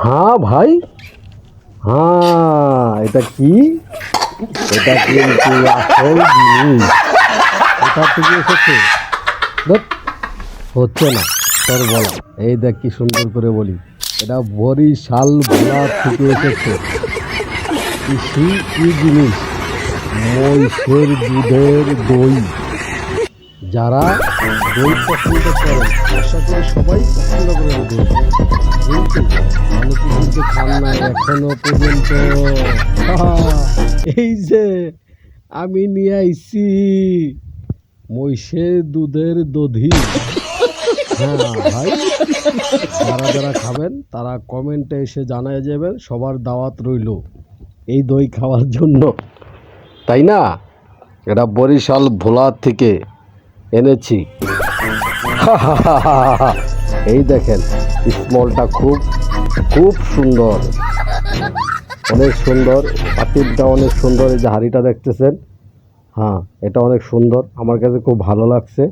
হ্যাঁ ভাই, হ্যাঁ এটা কি? এটা কিন্তু আসল জিনিস। কোথা থেকে এসেছে? ধুৎ, হচ্ছে না তোর বলা। এই দেখ কি সুন্দর করে বলি, এটা বরিশাল ভোলা থেকে এসেছে। কি জিনিস? মহিষের দুধের দই। যারা দই পছন্দ করেন, আশা করি সবাই পছন্দ করেন দই, কিন্তু অনেকে কিন্তু খান না এখনো পর্যন্ত। এই যে আমি নিয়ে আইছি মহিষের দুধের দধি। হ্যাঁ ভাই, যারা যারা খাবেন তারা কমেন্টে এসে জানায় যাবেন, সবার দাওয়াত রইল এই দই খাওয়ার জন্য, তাই না? এটা বরিশাল ভোলা থেকে এনেছি। এই দেখেন, স্মলটা খুব খুব সুন্দর, অনেক সুন্দর। পাতিলটা অনেক সুন্দর, এই যে হাঁড়িটা দেখতেছেন, হ্যাঁ এটা অনেক সুন্দর, আমার কাছে খুব ভালো লাগছে।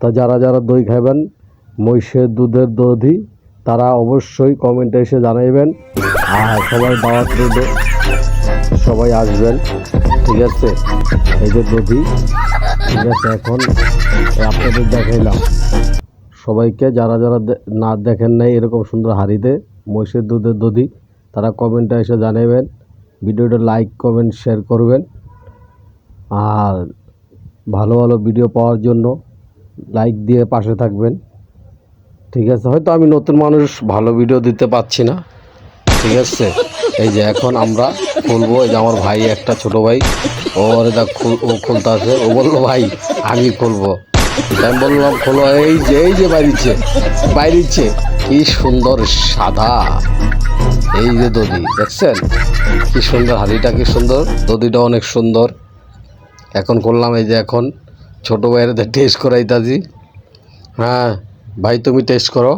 তা যারা যারা দই খাবেন মহিষের দুধের দধি, তারা অবশ্যই কমেন্টে এসে জানাইবেন। আর সবাই দাওয়াত রইল, সবাই আসবেন, ঠিক আছে? এই যে দধি, ঠিক আছে? এখন আপনাদের দেখাইলাম সবাইকে, যারা যারা না দেখেন নাই এরকম সুন্দর হাঁড়িতে মহিষের দুধের দধি, তারা কমেন্টে এসে জানাবেন। ভিডিওটা লাইক কমেন্ট শেয়ার করবেন। আর ভালো ভালো ভিডিও পাওয়ার জন্য লাইক দিয়ে পাশে থাকবেন, ঠিক আছে? হয়তো আমি নতুন মানুষ, ভালো ভিডিও দিতে পারছি না, ঠিক আছে? এই যে এখন আমরা খুলবো। এই যে আমার ভাই, একটা ছোট ভাই, ওর এটা ও খুলতে আছে। ও বললো ভাই আমি খুলবো, আমি বললাম খোলো। এই যে বাইরিচ্ছে কি সুন্দর সাদা, এই যে দধি দেখছেন কি সুন্দর, হাঁড়িটা কি সুন্দর, দধিটা অনেক সুন্দর। এখন করলাম, এই যে এখন ছোট ভাইয়ের টেস্ট করাইতাছি। হ্যাঁ ভাই, তুমি টেস্ট করো।